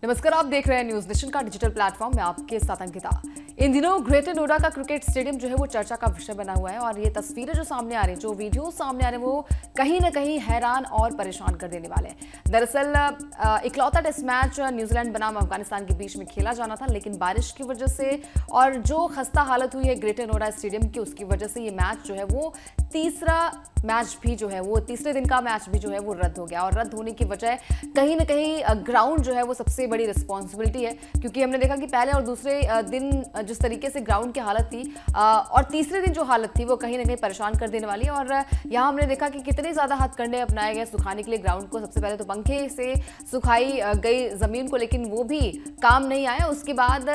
नमस्कार, आप देख रहे हैं न्यूज नेशन का डिजिटल प्लेटफॉर्म में आपके साथ अंकिता। इन दिनों ग्रेटर नोएडा का क्रिकेट स्टेडियम जो है वो चर्चा का विषय बना हुआ है और ये तस्वीरें जो सामने आ रही हैं, जो वीडियो सामने आ रहे हैं, वो कहीं ना कहीं हैरान और परेशान कर देने वाले हैं। दरअसल इकलौता टेस्ट मैच न्यूजीलैंड बनाम अफगानिस्तान के बीच में खेला जाना था, लेकिन बारिश की वजह से और जो खस्ता हालत हुई है ग्रेटर नोएडा स्टेडियम की, उसकी वजह से ये मैच जो है वो तीसरा मैच भी जो है वो तीसरे दिन का मैच भी जो है वो रद्द हो गया। और रद्द होने की वजह कहीं ना कहीं ग्राउंड जो है वो सबसे बड़ी रिस्पॉन्सिबिलिटी है, क्योंकि हमने देखा कि पहले और दूसरे दिन जिस तरीके से ग्राउंड की हालत थी और तीसरे दिन जो हालत थी वो कहीं ना कहीं परेशान कर देने वाली है। और यहाँ हमने देखा कि कितने ज़्यादा हथकंडे अपनाए गए सुखाने के लिए ग्राउंड को। सबसे पहले तो पंखे से सुखाई गई ज़मीन को, लेकिन वो भी काम नहीं आया। उसके बाद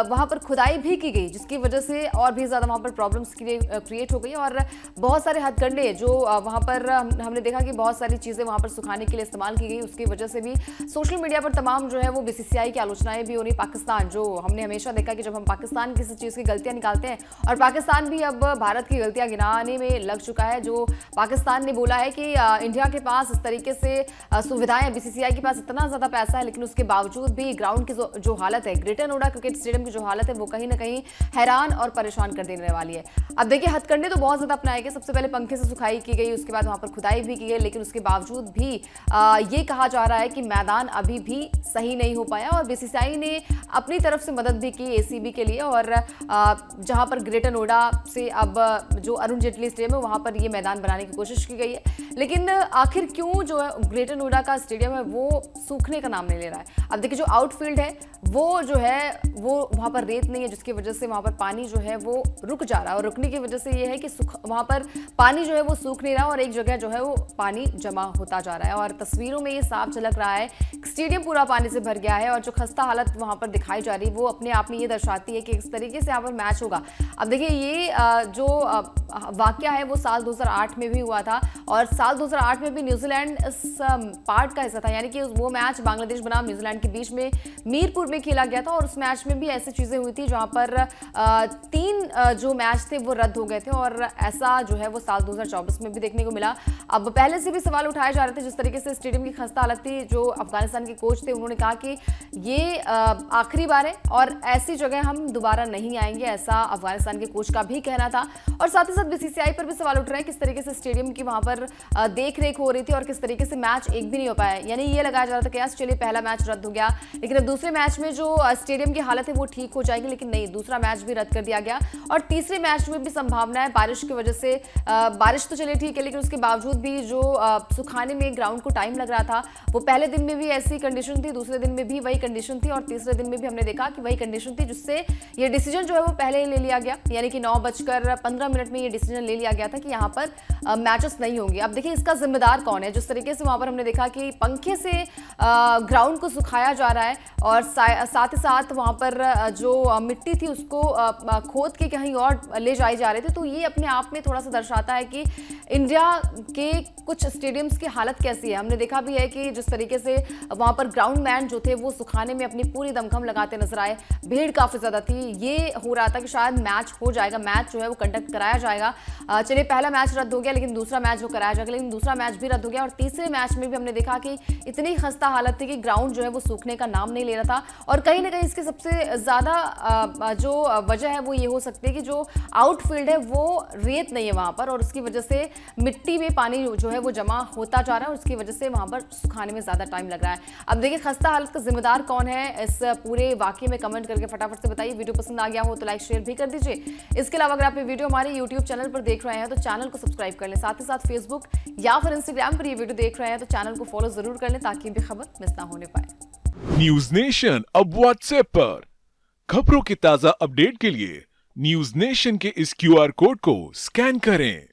वहाँ पर खुदाई भी की गई, जिसकी वजह से और भी ज़्यादा वहाँ पर प्रॉब्लम्स क्रिएट हो गई और बहुत सारे हथकंडे जो वहाँ पर हमने देखा कि बहुत सारी चीज़ें वहाँ पर सुखाने के लिए इस्तेमाल की गई। उसकी वजह से भी सोशल मीडिया पर तमाम जो है वो बीसीसीआई की आलोचनाएं भी हो रही। पाकिस्तान, जो हमने हमेशा देखा कि जब हम पाकिस्तान किसी चीज़ की गलतियां निकालते हैं, और पाकिस्तान भी अब भारत की गलतियां गिनाने में लग चुका है। जो पाकिस्तान ने बोला है कि इंडिया के पास इस तरीके से सुविधाएं, बीसीसीआई के पास इतना ज़्यादा पैसा है, लेकिन उसके बावजूद भी ग्राउंड की जो हालत है, ग्रेटर नोएडा क्रिकेट स्टेडियम की जो हालत है, वो कहीं ना कहीं हैरान और परेशान कर देने वाली है। अब देखिए, हथकंडे तो बहुत ज़्यादा अपनाए गए। सबसे पहले पंखे से सुखाई की गई, उसके बाद वहाँ पर खुदाई भी की गई, लेकिन उसके बावजूद भी ये कहा जा रहा है कि मैदान अभी भी सही नहीं हो पाया। और बीसीसीआई ने अपनी तरफ से मदद भी की एसीबी के लिए, और जहाँ पर ग्रेटर नोएडा से अब जो अरुण जेटली स्टेडियम है वहाँ पर ये मैदान बनाने की कोशिश की गई है, लेकिन आखिर क्यों जो है ग्रेटर नोएडा का स्टेडियम है वो सूखने का नाम नहीं ले रहा है। अब देखिए, जो आउटफील्ड है वो जो है वो वहाँ पर रेत नहीं है, जिसकी वजह से वहाँ पर पानी जो है वो रुक जा रहा है। और रुकने की वजह से ये है कि वहाँ पर पानी जो है वो सूख नहीं रहा और एक जगह जो है वो पानी जमा होता जा रहा है। और तस्वीरों में ये साफ झलक रहा है, स्टेडियम पूरा पानी से भर गया है और जो खस्ता हालत वहाँ पर दिखाई जा रही है वो अपने आप में ये दर्शाती है कि इस तरीके से यहाँ पर मैच होगा। अब देखिए, ये जो वाकया है वो साल 2008 में भी हुआ था, और साल 2008 में भी न्यूजीलैंड इस पार्ट का हिस्सा था, यानी कि वो मैच बांग्लादेश बनाम न्यूजीलैंड के बीच में मीरपुर में खेला गया था। और उस मैच में भी ऐसी चीज़ें हुई थी जहाँ पर 3 जो मैच थे वो रद्द हो गए थे, और ऐसा जो है वो साल 2024 में भी देखने को मिला। अब पहले से भी सवाल उठाए जा रहे थे जिस तरीके से स्टेडियम की खस्ता हालत थी। जो अफगानिस्तान के कोच थे उन्होंने कहा कि ये आखिरी बार है और ऐसी जगह हम दोबारा नहीं आएंगे, ऐसा अफगानिस्तान के कोच का भी कहना था। और साथ ही साथ बीसीसीआई पर भी सवाल उठ रहे हैं किस तरीके से स्टेडियम की वहां पर देख रेख हो रही थी और किस तरीके से मैच एक भी नहीं हो पाया। यानी ये लगाया जा रहा था कि यार चलिए पहला मैच रद्द हो गया, लेकिन अब दूसरे मैच में जो स्टेडियम की हालत है वो ठीक हो जाएगी, लेकिन नहीं, दूसरा मैच भी रद्द कर दिया गया। और तीसरे मैच में भी संभावना है बारिश की वजह से, बारिश तो चलिए ठीक है, लेकिन उसके बावजूद भी जो सुखाने में ग्राउंड को टाइम लग रहा था, वो पहले दिन में भी ऐसी कंडीशन थी, दूसरे दिन में भी वही कंडीशन थी, और तीसरे दिन में भी हमने देखा कि वही कंडीशन थी, जिससे ये डिसीजन जो है वो पहले ही ले लिया गया। यानी कि 9:15 में ये डिसीजन ले लिया गया था कि यहाँ पर मैचेस नहीं होंगे। अब देखिए, इसका जिम्मेदार कौन है? जिस तरीके से वहाँ पर हमने देखा कि पंखे से ग्राउंड को सुखाया जा रहा है और साथ ही साथ वहाँ पर जो मिट्टी थी उसको खोद के कहीं और ले जाई जा रहे थे। तो ये अपने आप में थोड़ा सा दर्शाता है कि इंडिया के कुछ स्टेडियम्स की हालत कैसी है। हमने देखा भी है कि जिस तरीके से वहाँ पर ग्राउंड मैन जो थे वो सुखाने में अपनी पूरी दमखम लगाते नजर आए, भीड़ काफ़ी ज़्यादा थी। ये हो रहा था कि शायद मैच हो जाएगा, मैच जो है वो कंडक्ट कराया जाएगा। चलिए, पहला मैच रद्द हो गया, लेकिन दूसरा मैच वो कराया जाएगा, लेकिन दूसरा मैच भी रद्द हो गया। और तीसरे मैच में भी हमने देखा कि इतनी खस्ता हालत थी कि ग्राउंड जो है वो सूखने का नाम नहीं ले रहा था। और कहीं ना कहीं इसकी सबसे ज़्यादा जो वजह है वो ये हो सकती है कि जो आउटफील्ड है वो रेत नहीं है वहाँ पर, और उसकी वजह से मिट्टी में पानी जो है वो जमा होता जा रहा है, और उसकी वजह से वहाँ पर सुखाने में ज़्यादा टाइम लग रहा है। अब देखिए, खस्ता हालत का जिम्मेदार कौन है इस पूरे वाकये में कमेंट करके फटाफट से बताइए। वीडियो पसंद आ गया हो तो लाइक शेयर भी कर दीजिए। इसके अलावा अगर आप ये वीडियो हमारे यूट्यूब चैनल पर देख रहे हैं तो चैनल को सब्सक्राइब कर लें। साथ ही साथ फेसबुक या फिर इंस्टाग्राम पर ये वीडियो देख रहे हैं तो चैनल को फॉलो जरूर कर लें, ताकि भी खबर मिस ना होने पाए। न्यूज नेशन अब व्हाट्सएप पर खबरों की ताजा अपडेट के लिए न्यूज नेशन के इस क्यूआर कोड को स्कैन करें।